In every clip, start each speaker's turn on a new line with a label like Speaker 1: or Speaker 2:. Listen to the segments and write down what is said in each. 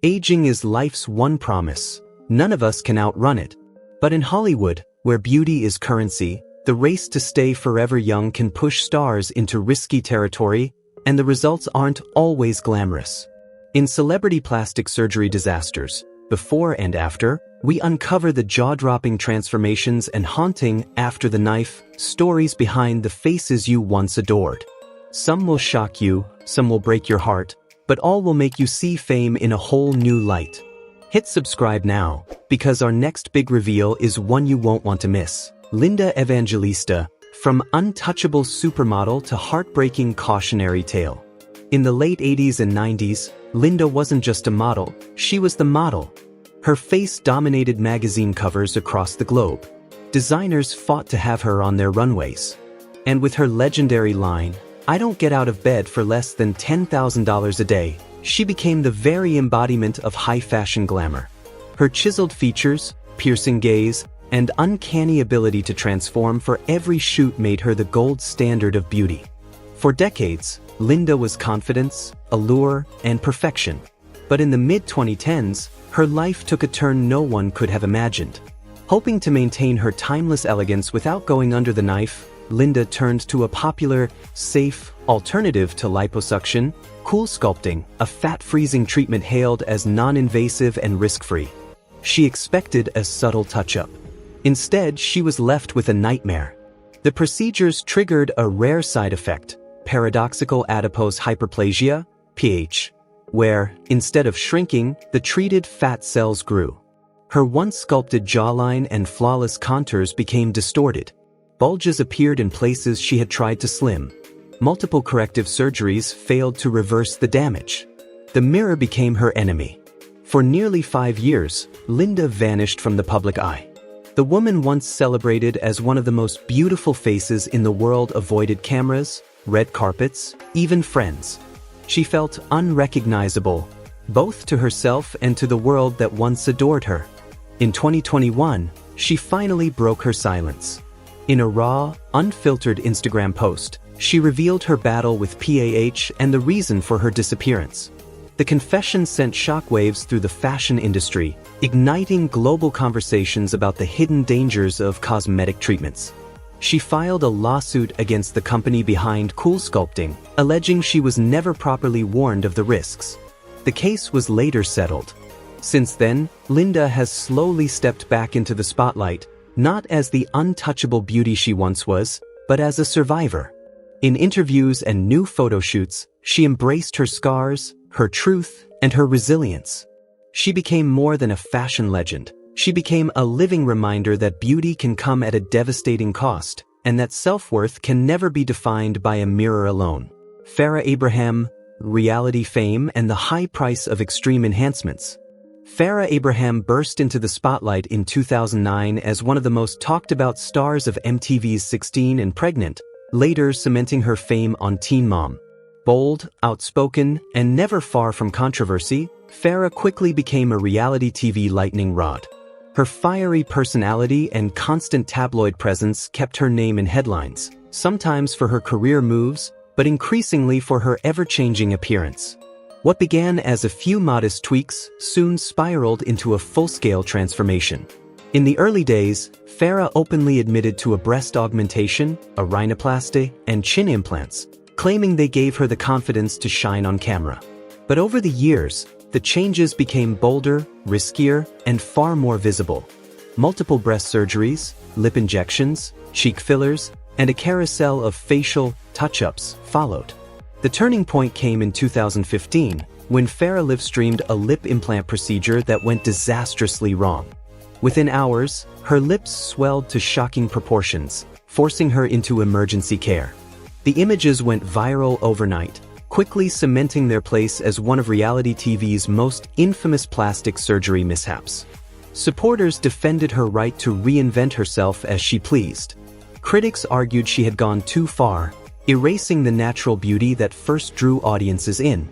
Speaker 1: Aging is life's one promise. None of us can outrun it. But in Hollywood, where beauty is currency, the race to stay forever young can push stars into risky territory, and the results aren't always glamorous. In Celebrity Plastic Surgery Disasters, Before and After, we uncover the jaw-dropping transformations and haunting after the knife stories behind the faces you once adored. Some will shock you, some will break your heart, but all will make you see fame in a whole new light. Hit subscribe now, because our next big reveal is one you won't want to miss. Linda Evangelista, from untouchable supermodel to heartbreaking cautionary tale. In the late 80s and 90s, Linda wasn't just a model, she was the model. Her face dominated magazine covers across the globe. Designers fought to have her on their runways. And with her legendary line, "I don't get out of bed for less than $10,000 a day," she became the very embodiment of high fashion glamour. Her chiseled features, piercing gaze, and uncanny ability to transform for every shoot made her the gold standard of beauty. For decades, Linda was confidence, allure, and perfection. But in the mid-2010s, her life took a turn no one could have imagined. Hoping to maintain her timeless elegance without going under the knife, Linda turned to a popular, safe alternative to liposuction, cool sculpting, a fat-freezing treatment hailed as non-invasive and risk-free. She expected a subtle touch-up. Instead, she was left with a nightmare. The procedures triggered a rare side effect, paradoxical adipose hyperplasia, PH, where, instead of shrinking, the treated fat cells grew. Her once sculpted jawline and flawless contours became distorted. Bulges appeared in places she had tried to slim. Multiple corrective surgeries failed to reverse the damage. The mirror became her enemy. For nearly 5 years, Linda vanished from the public eye. The woman once celebrated as one of the most beautiful faces in the world avoided cameras, red carpets, even friends. She felt unrecognizable, both to herself and to the world that once adored her. In 2021, she finally broke her silence. In a raw, unfiltered Instagram post, she revealed her battle with PAH and the reason for her disappearance. The confession sent shockwaves through the fashion industry, igniting global conversations about the hidden dangers of cosmetic treatments. She filed a lawsuit against the company behind Cool Sculpting, alleging she was never properly warned of the risks. The case was later settled. Since then, Linda has slowly stepped back into the spotlight, not as the untouchable beauty she once was, but as a survivor. In interviews and new photo shoots, she embraced her scars, her truth, and her resilience. She became more than a fashion legend. She became a living reminder that beauty can come at a devastating cost, and that self-worth can never be defined by a mirror alone. Farrah Abraham, reality fame, and the high price of extreme enhancements. Farrah Abraham burst into the spotlight in 2009 as one of the most talked-about stars of MTV's 16 and Pregnant, later cementing her fame on Teen Mom. Bold, outspoken, and never far from controversy, Farrah quickly became a reality TV lightning rod. Her fiery personality and constant tabloid presence kept her name in headlines, sometimes for her career moves, but increasingly for her ever-changing appearance. What began as a few modest tweaks soon spiraled into a full-scale transformation. In the early days, Farrah openly admitted to a breast augmentation, a rhinoplasty, and chin implants, claiming they gave her the confidence to shine on camera. But over the years, the changes became bolder, riskier, and far more visible. Multiple breast surgeries, lip injections, cheek fillers, and a carousel of facial touch-ups followed. The turning point came in 2015, when Farrah live-streamed a lip implant procedure that went disastrously wrong. Within hours, her lips swelled to shocking proportions, forcing her into emergency care. The images went viral overnight, quickly cementing their place as one of reality TV's most infamous plastic surgery mishaps. Supporters defended her right to reinvent herself as she pleased. Critics argued she had gone too far, erasing the natural beauty that first drew audiences in.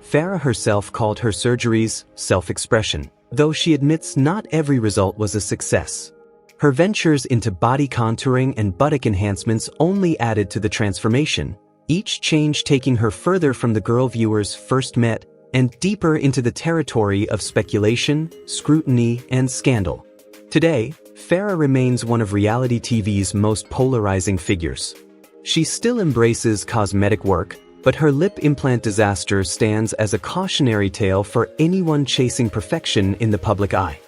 Speaker 1: Farrah herself called her surgeries self-expression, though she admits not every result was a success. Her ventures into body contouring and buttock enhancements only added to the transformation, each change taking her further from the girl viewers first met and deeper into the territory of speculation, scrutiny, and scandal. Today, Farrah remains one of reality TV's most polarizing figures. She still embraces cosmetic work, but her lip implant disaster stands as a cautionary tale for anyone chasing perfection in the public eye.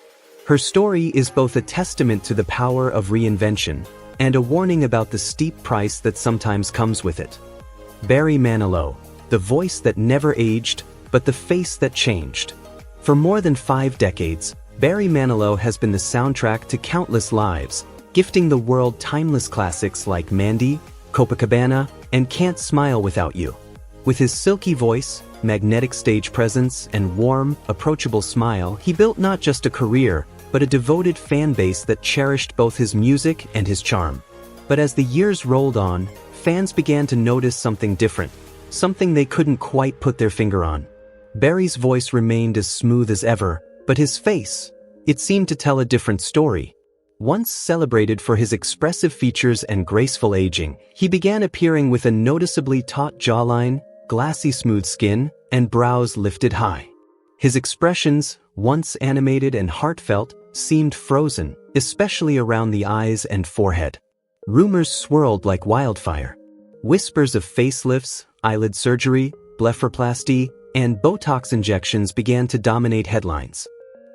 Speaker 1: Her story is both a testament to the power of reinvention and a warning about the steep price that sometimes comes with it. Barry Manilow, the voice that never aged, but the face that changed. For more than 5 decades, Barry Manilow has been the soundtrack to countless lives, gifting the world timeless classics like Mandy, Copacabana, and Can't Smile Without You. With his silky voice, magnetic stage presence, and warm, approachable smile, he built not just a career, but a devoted fan base that cherished both his music and his charm. But as the years rolled on, fans began to notice something different, something they couldn't quite put their finger on. Barry's voice remained as smooth as ever, but his face, it seemed to tell a different story. Once celebrated for his expressive features and graceful aging, he began appearing with a noticeably taut jawline, glassy smooth skin, and brows lifted high. His expressions, once animated and heartfelt, seemed frozen, especially around the eyes and forehead. Rumors swirled like wildfire. Whispers of facelifts, eyelid surgery, blepharoplasty, and Botox injections began to dominate headlines.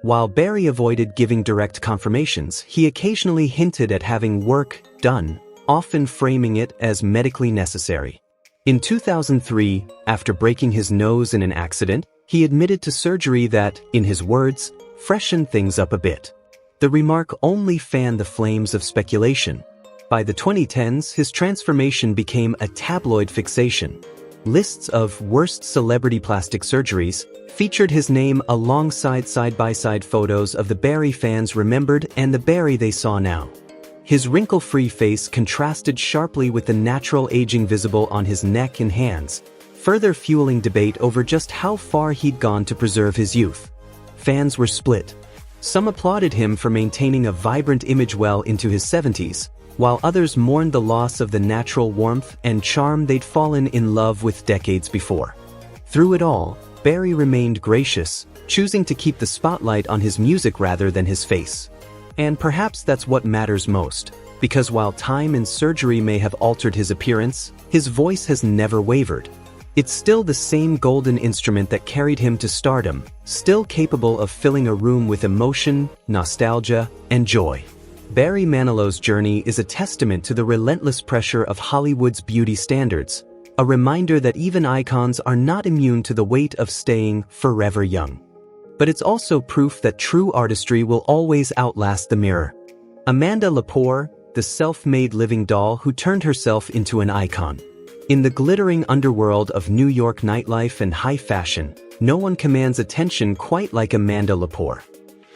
Speaker 1: While Barry avoided giving direct confirmations, he occasionally hinted at having work done, often framing it as medically necessary. In 2003, after breaking his nose in an accident, he admitted to surgery that, in his words, freshened things up a bit. The remark only fanned the flames of speculation. By the 2010s, his transformation became a tabloid fixation. Lists of worst celebrity plastic surgeries featured his name alongside side-by-side photos of the Barry fans remembered and the Barry they saw now. His wrinkle-free face contrasted sharply with the natural aging visible on his neck and hands, further fueling debate over just how far he'd gone to preserve his youth. Fans were split. Some applauded him for maintaining a vibrant image well into his 70s, while others mourned the loss of the natural warmth and charm they'd fallen in love with decades before. Through it all, Barry remained gracious, choosing to keep the spotlight on his music rather than his face. And perhaps that's what matters most, because while time and surgery may have altered his appearance, his voice has never wavered. It's still the same golden instrument that carried him to stardom, still capable of filling a room with emotion, nostalgia, and joy. Barry Manilow's journey is a testament to the relentless pressure of Hollywood's beauty standards, a reminder that even icons are not immune to the weight of staying forever young. But it's also proof that true artistry will always outlast the mirror. Amanda Leapor, the self-made living doll who turned herself into an icon. In the glittering underworld of New York nightlife and high fashion, no one commands attention quite like Amanda Leapor.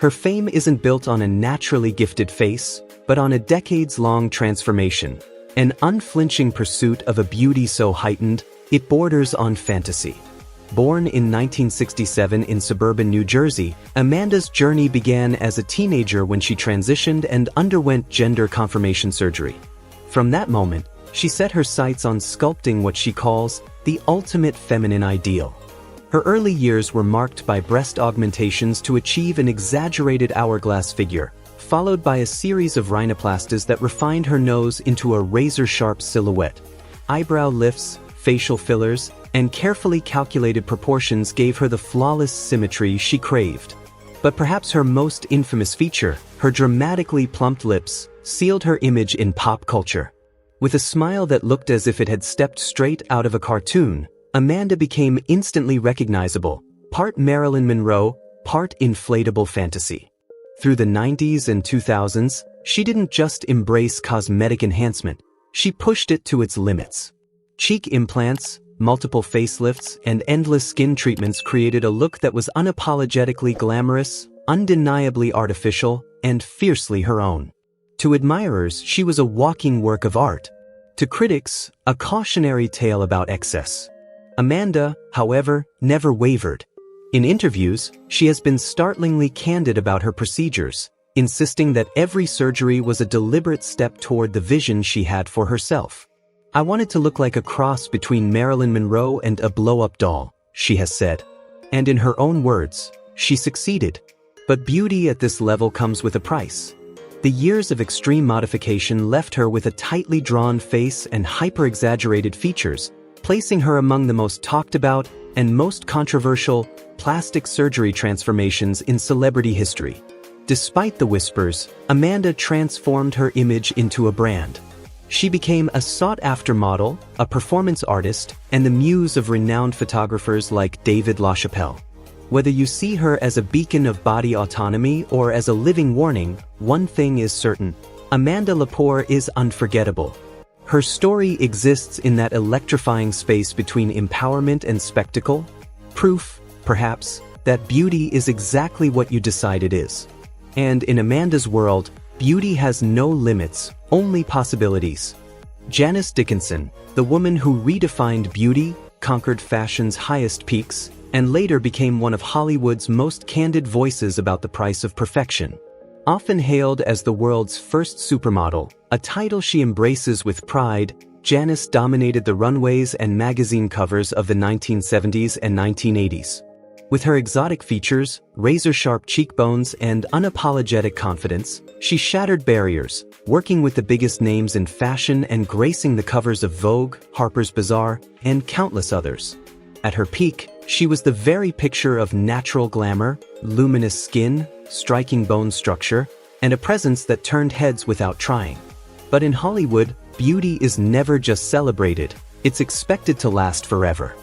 Speaker 1: Her fame isn't built on a naturally gifted face, but on a decades-long transformation, an unflinching pursuit of a beauty so heightened, it borders on fantasy. Born in 1967 in suburban New Jersey, Amanda's journey began as a teenager when she transitioned and underwent gender confirmation surgery. From that moment, she set her sights on sculpting what she calls the ultimate feminine ideal. Her early years were marked by breast augmentations to achieve an exaggerated hourglass figure, followed by a series of rhinoplasties that refined her nose into a razor-sharp silhouette. Eyebrow lifts, facial fillers, and carefully calculated proportions gave her the flawless symmetry she craved. But perhaps her most infamous feature, her dramatically plumped lips, sealed her image in pop culture. With a smile that looked as if it had stepped straight out of a cartoon, Amanda became instantly recognizable, part Marilyn Monroe, part inflatable fantasy. Through the 90s and 2000s, she didn't just embrace cosmetic enhancement, she pushed it to its limits. Cheek implants, multiple facelifts, and endless skin treatments created a look that was unapologetically glamorous, undeniably artificial, and fiercely her own. To admirers, she was a walking work of art. To critics, a cautionary tale about excess. Amanda, however, never wavered. In interviews, she has been startlingly candid about her procedures, insisting that every surgery was a deliberate step toward the vision she had for herself. "I wanted to look like a cross between Marilyn Monroe and a blow-up doll," she has said. And in her own words, she succeeded. But beauty at this level comes with a price. The years of extreme modification left her with a tightly drawn face and hyper-exaggerated features, placing her among the most talked about and most controversial plastic surgery transformations in celebrity history. Despite the whispers, Amanda transformed her image into a brand. She became a sought-after model, a performance artist, and the muse of renowned photographers like David LaChapelle. Whether you see her as a beacon of body autonomy or as a living warning, one thing is certain: Amanda Leapor is unforgettable. Her story exists in that electrifying space between empowerment and spectacle, proof, perhaps, that beauty is exactly what you decide it is. And in Amanda's world, beauty has no limits, only possibilities. Janice Dickinson, the woman who redefined beauty, conquered fashion's highest peaks, and later became one of Hollywood's most candid voices about the price of perfection. Often hailed as the world's first supermodel, a title she embraces with pride, Janice dominated the runways and magazine covers of the 1970s and 1980s. With her exotic features, razor-sharp cheekbones, and unapologetic confidence, she shattered barriers, working with the biggest names in fashion and gracing the covers of Vogue, Harper's Bazaar, and countless others. At her peak, she was the very picture of natural glamour, luminous skin, striking bone structure, and a presence that turned heads without trying. But in Hollywood, beauty is never just celebrated, it's expected to last forever.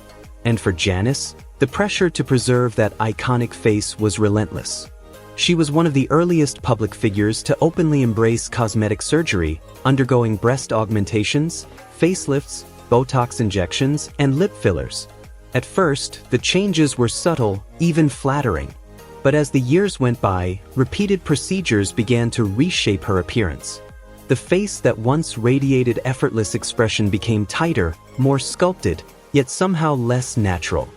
Speaker 1: And for Janice, the pressure to preserve that iconic face was relentless. She was one of the earliest public figures to openly embrace cosmetic surgery, undergoing breast augmentations, facelifts, Botox injections, and lip fillers. At first, the changes were subtle, even flattering. But as the years went by, repeated procedures began to reshape her appearance. The face that once radiated effortless expression became tighter, more sculpted, yet somehow less natural.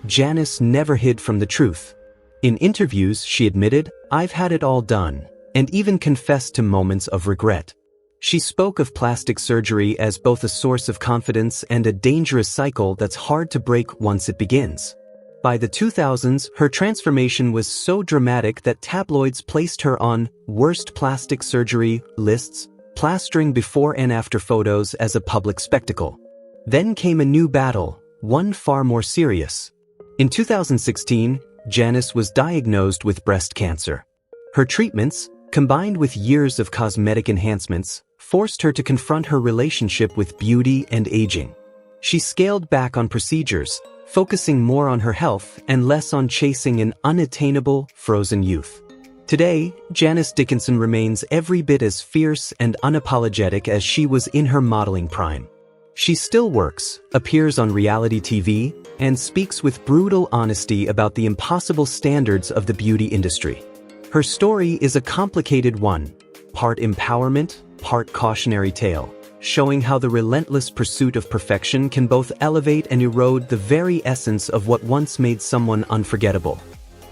Speaker 1: Janice never hid from the truth. In interviews, she admitted, "I've had it all done," and even confessed to moments of regret. She spoke of plastic surgery as both a source of confidence and a dangerous cycle that's hard to break once it begins. By the 2000s, her transformation was so dramatic that tabloids placed her on worst plastic surgery lists, plastering before and after photos as a public spectacle. Then came a new battle, one far more serious. In 2016, Janice was diagnosed with breast cancer. Her treatments, combined with years of cosmetic enhancements, forced her to confront her relationship with beauty and aging. She scaled back on procedures, focusing more on her health and less on chasing an unattainable, frozen youth. Today, Janice Dickinson remains every bit as fierce and unapologetic as she was in her modeling prime. She still works, appears on reality TV, and speaks with brutal honesty about the impossible standards of the beauty industry. Her story is a complicated one, part empowerment, part cautionary tale, showing how the relentless pursuit of perfection can both elevate and erode the very essence of what once made someone unforgettable.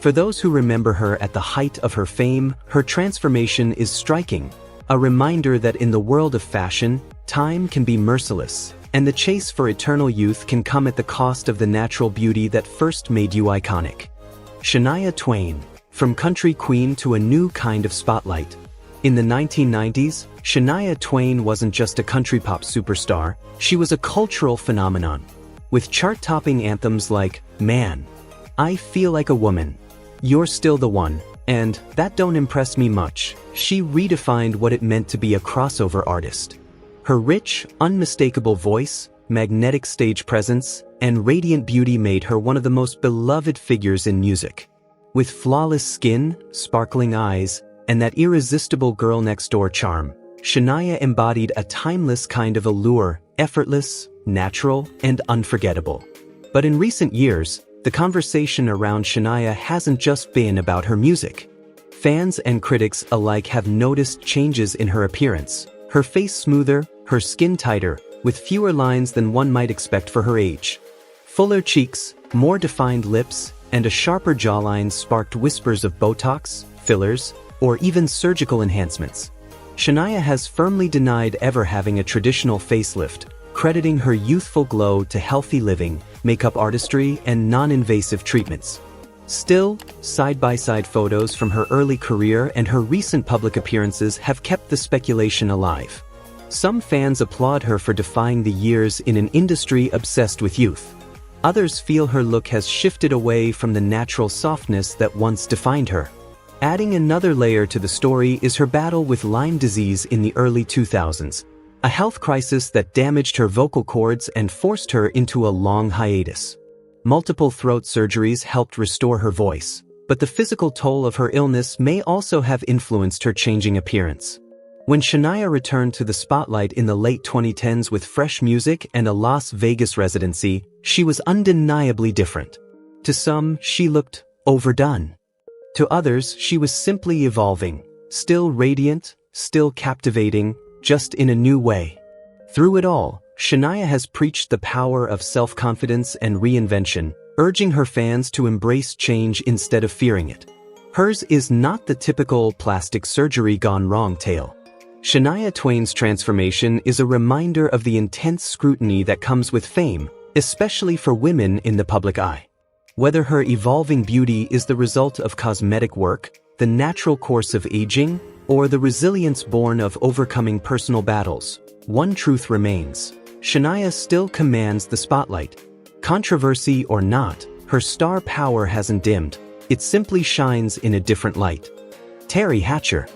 Speaker 1: For those who remember her at the height of her fame, her transformation is striking, a reminder that in the world of fashion, time can be merciless, and the chase for eternal youth can come at the cost of the natural beauty that first made you iconic. Shania Twain, from country queen to a new kind of spotlight. In the 1990s, Shania Twain wasn't just a country pop superstar, she was a cultural phenomenon. With chart-topping anthems like, "Man, I Feel Like a Woman," "You're Still the One," and "That Don't Impress Me Much," she redefined what it meant to be a crossover artist. Her rich, unmistakable voice, magnetic stage presence, and radiant beauty made her one of the most beloved figures in music. With flawless skin, sparkling eyes, and that irresistible girl-next-door charm, Shania embodied a timeless kind of allure, effortless, natural, and unforgettable. But in recent years, the conversation around Shania hasn't just been about her music. Fans and critics alike have noticed changes in her appearance, her face smoother, her skin tighter, with fewer lines than one might expect for her age. Fuller cheeks, more defined lips, and a sharper jawline sparked whispers of Botox, fillers, or even surgical enhancements. Shania has firmly denied ever having a traditional facelift, crediting her youthful glow to healthy living, makeup artistry, and non-invasive treatments. Still, side-by-side photos from her early career and her recent public appearances have kept the speculation alive. Some fans applaud her for defying the years in an industry obsessed with youth. Others feel her look has shifted away from the natural softness that once defined her. Adding another layer to the story is her battle with Lyme disease in the early 2000s, a health crisis that damaged her vocal cords and forced her into a long hiatus. Multiple throat surgeries helped restore her voice, but the physical toll of her illness may also have influenced her changing appearance. When Shania returned to the spotlight in the late 2010s with fresh music and a Las Vegas residency, she was undeniably different. To some, she looked overdone. To others, she was simply evolving, still radiant, still captivating, just in a new way. Through it all, Shania has preached the power of self-confidence and reinvention, urging her fans to embrace change instead of fearing it. Hers is not the typical plastic surgery gone wrong tale. Shania Twain's transformation is a reminder of the intense scrutiny that comes with fame, especially for women in the public eye. Whether her evolving beauty is the result of cosmetic work, the natural course of aging, or the resilience born of overcoming personal battles, one truth remains: Shania still commands the spotlight. Controversy or not, her star power hasn't dimmed, it simply shines in a different light. Teri Hatcher.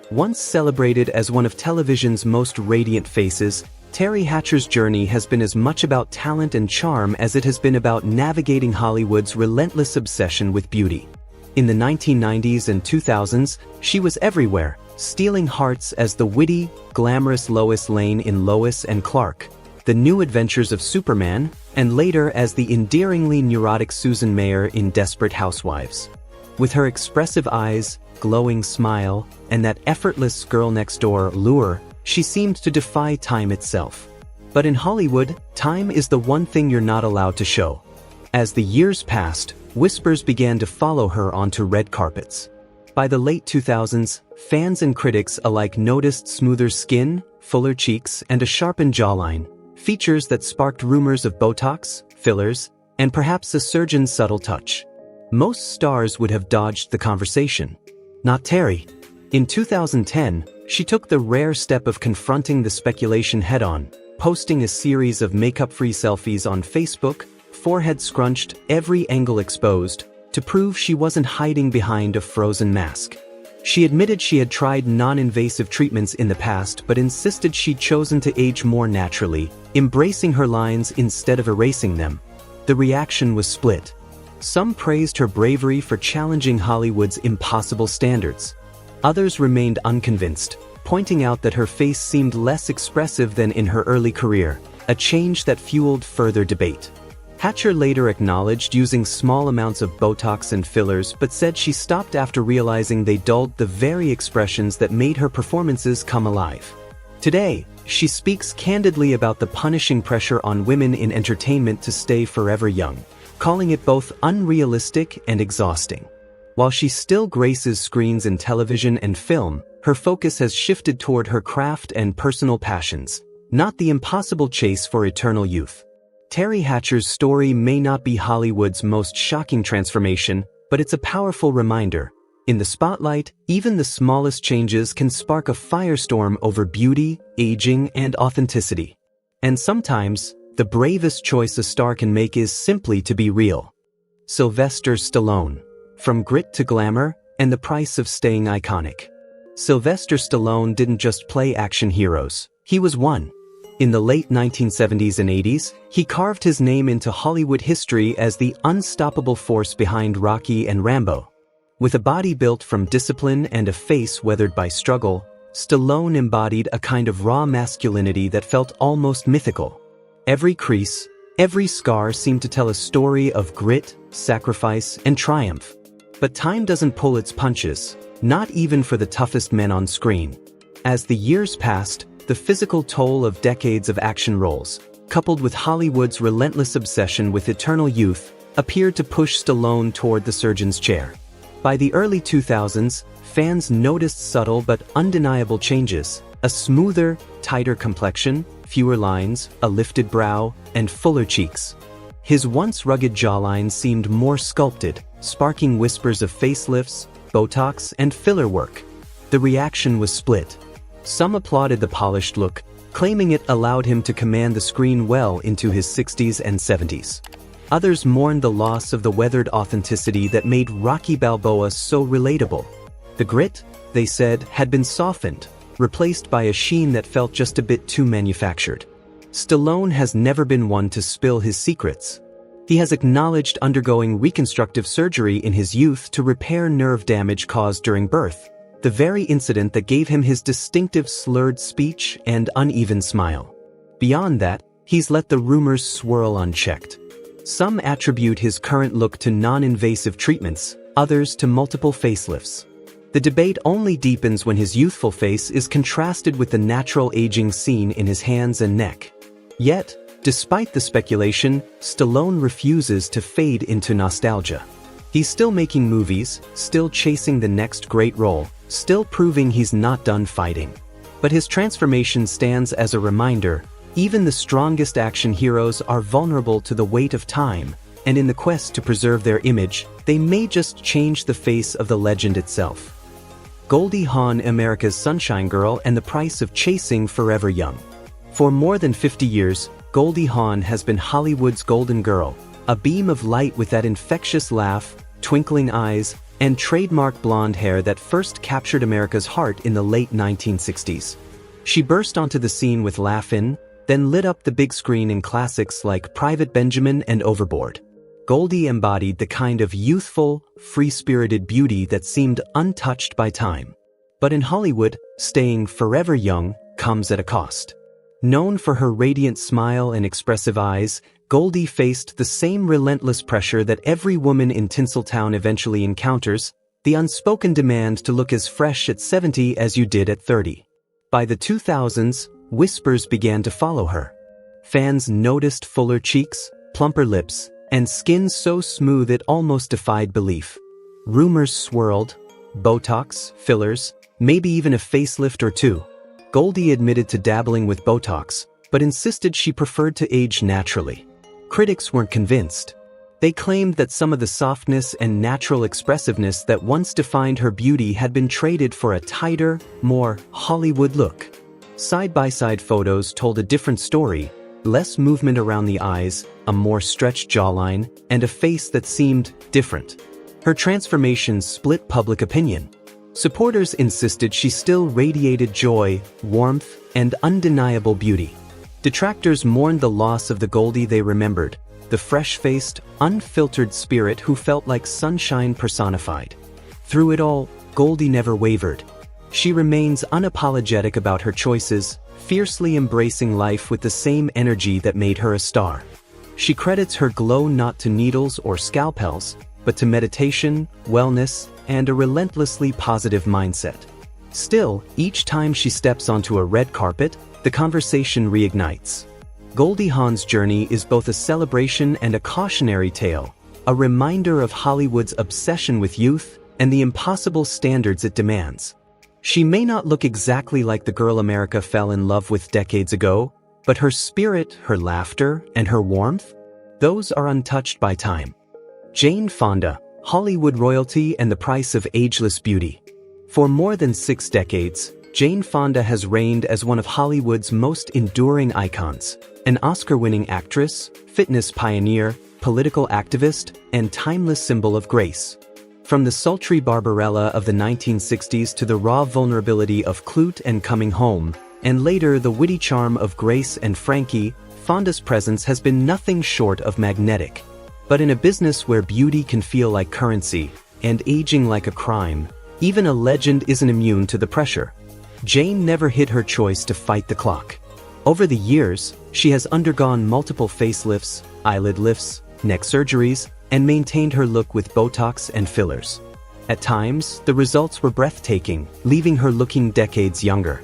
Speaker 1: Once celebrated as one of television's most radiant faces, Teri Hatcher's journey has been as much about talent and charm as it has been about navigating Hollywood's relentless obsession with beauty. In the 1990s and 2000s, she was everywhere, stealing hearts as the witty, glamorous Lois Lane in Lois and Clark, The New Adventures of Superman, and later as the endearingly neurotic Susan Mayer in Desperate Housewives. With her expressive eyes, glowing smile, and that effortless girl-next-door allure, she seemed to defy time itself. But in Hollywood, time is the one thing you're not allowed to show. As the years passed, whispers began to follow her onto red carpets. By the late 2000s, fans and critics alike noticed smoother skin, fuller cheeks, and a sharpened jawline, features that sparked rumors of Botox, fillers, and perhaps a surgeon's subtle touch. Most stars would have dodged the conversation. Not Teri. In 2010, she took the rare step of confronting the speculation head-on, posting a series of makeup-free selfies on Facebook, forehead scrunched, every angle exposed, to prove she wasn't hiding behind a frozen mask. She admitted she had tried non-invasive treatments in the past but insisted she'd chosen to age more naturally, embracing her lines instead of erasing them. The reaction was split. Some praised her bravery for challenging Hollywood's impossible standards. Others remained unconvinced, pointing out that her face seemed less expressive than in her early career, a change that fueled further debate. Hatcher later acknowledged using small amounts of Botox and fillers but said she stopped after realizing they dulled the very expressions that made her performances come alive. Today, she speaks candidly about the punishing pressure on women in entertainment to stay forever young, calling it both unrealistic and exhausting. While she still graces screens in television and film, her focus has shifted toward her craft and personal passions, not the impossible chase for eternal youth. Teri Hatcher's story may not be Hollywood's most shocking transformation, but it's a powerful reminder. In the spotlight, even the smallest changes can spark a firestorm over beauty, aging, and authenticity. And sometimes, the bravest choice a star can make is simply to be real. Sylvester Stallone. From grit to glamour, and the price of staying iconic. Sylvester Stallone didn't just play action heroes, he was one. In the late 1970s and 80s, he carved his name into Hollywood history as the unstoppable force behind Rocky and Rambo. With a body built from discipline and a face weathered by struggle, Stallone embodied a kind of raw masculinity that felt almost mythical. Every crease, every scar seemed to tell a story of grit, sacrifice, and triumph. But time doesn't pull its punches, not even for the toughest men on screen. As the years passed, the physical toll of decades of action roles, coupled with Hollywood's relentless obsession with eternal youth, appeared to push Stallone toward the surgeon's chair. By the early 2000s, fans noticed subtle but undeniable changes: a smoother, tighter complexion, fewer lines, a lifted brow, and fuller cheeks. His once rugged jawline seemed more sculpted, sparking whispers of facelifts, Botox, and filler work. The reaction was split. Some applauded the polished look, claiming it allowed him to command the screen well into his 60s and 70s. Others mourned the loss of the weathered authenticity that made Rocky Balboa so relatable. The grit, they said, had been softened, replaced by a sheen that felt just a bit too manufactured. Stallone has never been one to spill his secrets. He has acknowledged undergoing reconstructive surgery in his youth to repair nerve damage caused during birth, the very incident that gave him his distinctive slurred speech and uneven smile. Beyond that, he's let the rumors swirl unchecked. Some attribute his current look to non-invasive treatments, others to multiple facelifts. The debate only deepens when his youthful face is contrasted with the natural aging seen in his hands and neck. Yet, despite the speculation, Stallone refuses to fade into nostalgia. He's still making movies, still chasing the next great role, still proving he's not done fighting. But his transformation stands as a reminder: even the strongest action heroes are vulnerable to the weight of time, and in the quest to preserve their image, they may just change the face of the legend itself. Goldie Han, America's Sunshine Girl, and the price of chasing forever young. For more than 50 years, Goldie Hawn has been Hollywood's golden girl, a beam of light with that infectious laugh, twinkling eyes, and trademark blonde hair that first captured America's heart in the late 1960s. She burst onto the scene with Laugh-In, then lit up the big screen in classics like Private Benjamin and Overboard. Goldie embodied the kind of youthful, free-spirited beauty that seemed untouched by time. But in Hollywood, staying forever young comes at a cost. Known for her radiant smile and expressive eyes, Goldie faced the same relentless pressure that every woman in Tinseltown eventually encounters: the unspoken demand to look as fresh at 70 as you did at 30. By the 2000s, whispers began to follow her. Fans noticed fuller cheeks, plumper lips, and skin so smooth it almost defied belief. Rumors swirled: Botox, fillers, maybe even a facelift or two. Goldie admitted to dabbling with Botox, but insisted she preferred to age naturally. Critics weren't convinced. They claimed that some of the softness and natural expressiveness that once defined her beauty had been traded for a tighter, more Hollywood look. Side-by-side photos told a different story: less movement around the eyes, a more stretched jawline, and a face that seemed different. Her transformation split public opinion. Supporters insisted she still radiated joy, warmth, and undeniable beauty. Detractors mourned the loss of the Goldie they remembered, the fresh-faced, unfiltered spirit who felt like sunshine personified. Through it all, Goldie never wavered. She remains unapologetic about her choices, fiercely embracing life with the same energy that made her a star. She credits her glow not to needles or scalpels, but to meditation, wellness, and a relentlessly positive mindset. Still, each time she steps onto a red carpet, the conversation reignites. Goldie Hawn's journey is both a celebration and a cautionary tale, a reminder of Hollywood's obsession with youth and the impossible standards it demands. She may not look exactly like the girl America fell in love with decades ago, but her spirit, her laughter, and her warmth, those are untouched by time. Jane Fonda, Hollywood royalty and the price of ageless beauty. For more than 6 decades, Jane Fonda has reigned as one of Hollywood's most enduring icons, an Oscar-winning actress, fitness pioneer, political activist, and timeless symbol of grace. From the sultry Barbarella of the 1960s to the raw vulnerability of Clute and Coming Home, and later the witty charm of Grace and Frankie, Fonda's presence has been nothing short of magnetic. But in a business where beauty can feel like currency, and aging like a crime, even a legend isn't immune to the pressure. Jane never hid her choice to fight the clock. Over the years, she has undergone multiple facelifts, eyelid lifts, neck surgeries, and maintained her look with Botox and fillers. At times, the results were breathtaking, leaving her looking decades younger.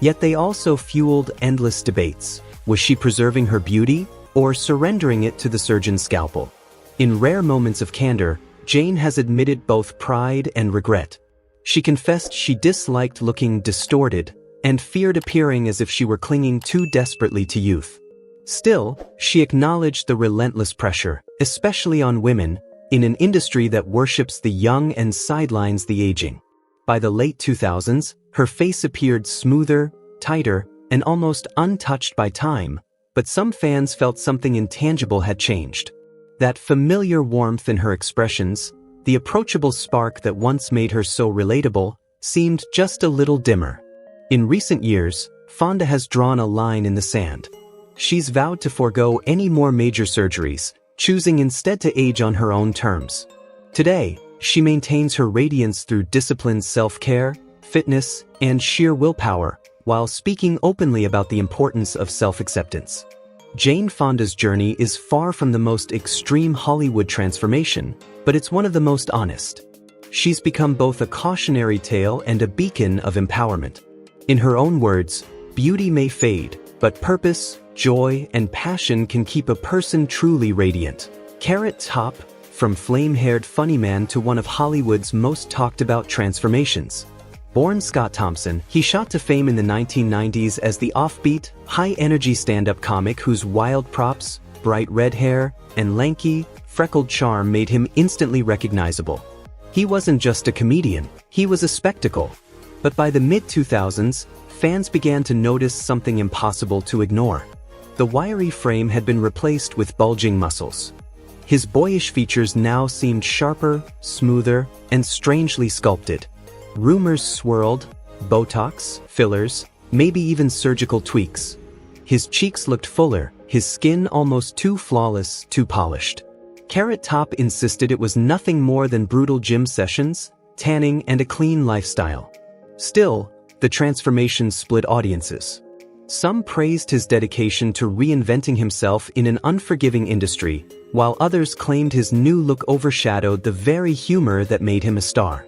Speaker 1: Yet they also fueled endless debates. Was she preserving her beauty, or surrendering it to the surgeon's scalpel? In rare moments of candor, Jane has admitted both pride and regret. She confessed she disliked looking distorted, and feared appearing as if she were clinging too desperately to youth. Still, she acknowledged the relentless pressure, especially on women, in an industry that worships the young and sidelines the aging. By the late 2000s, her face appeared smoother, tighter, and almost untouched by time, but some fans felt something intangible had changed. That familiar warmth in her expressions, the approachable spark that once made her so relatable, seemed just a little dimmer. In recent years, Fonda has drawn a line in the sand. She's vowed to forego any more major surgeries, choosing instead to age on her own terms. Today, she maintains her radiance through disciplined self-care, fitness, and sheer willpower, while speaking openly about the importance of self-acceptance. Jane Fonda's journey is far from the most extreme Hollywood transformation, but it's one of the most honest. She's become both a cautionary tale and a beacon of empowerment. In her own words, beauty may fade, but purpose, joy, and passion can keep a person truly radiant. Carrot Top, from flame-haired funny man to one of Hollywood's most talked-about transformations. Born Scott Thompson, he shot to fame in the 1990s as the offbeat, high-energy stand-up comic whose wild props, bright red hair, and lanky, freckled charm made him instantly recognizable. He wasn't just a comedian, he was a spectacle. But by the mid-2000s, fans began to notice something impossible to ignore. The wiry frame had been replaced with bulging muscles. His boyish features now seemed sharper, smoother, and strangely sculpted. Rumors swirled, Botox, fillers, maybe even surgical tweaks. His cheeks looked fuller, his skin almost too flawless, too polished. Carrot Top insisted it was nothing more than brutal gym sessions, tanning, and a clean lifestyle. Still, the transformation split audiences. Some praised his dedication to reinventing himself in an unforgiving industry, while others claimed his new look overshadowed the very humor that made him a star.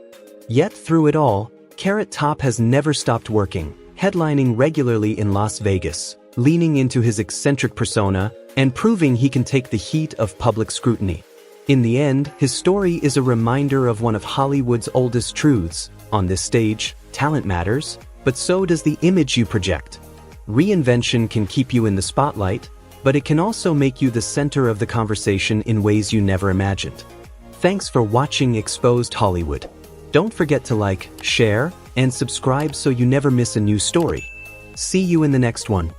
Speaker 1: Yet through it all, Carrot Top has never stopped working, headlining regularly in Las Vegas, leaning into his eccentric persona, and proving he can take the heat of public scrutiny. In the end, his story is a reminder of one of Hollywood's oldest truths. On this stage, talent matters, but so does the image you project. Reinvention can keep you in the spotlight, but it can also make you the center of the conversation in ways you never imagined. Thanks for watching Exposed Hollywood. Don't forget to like, share, and subscribe so you never miss a new story. See you in the next one.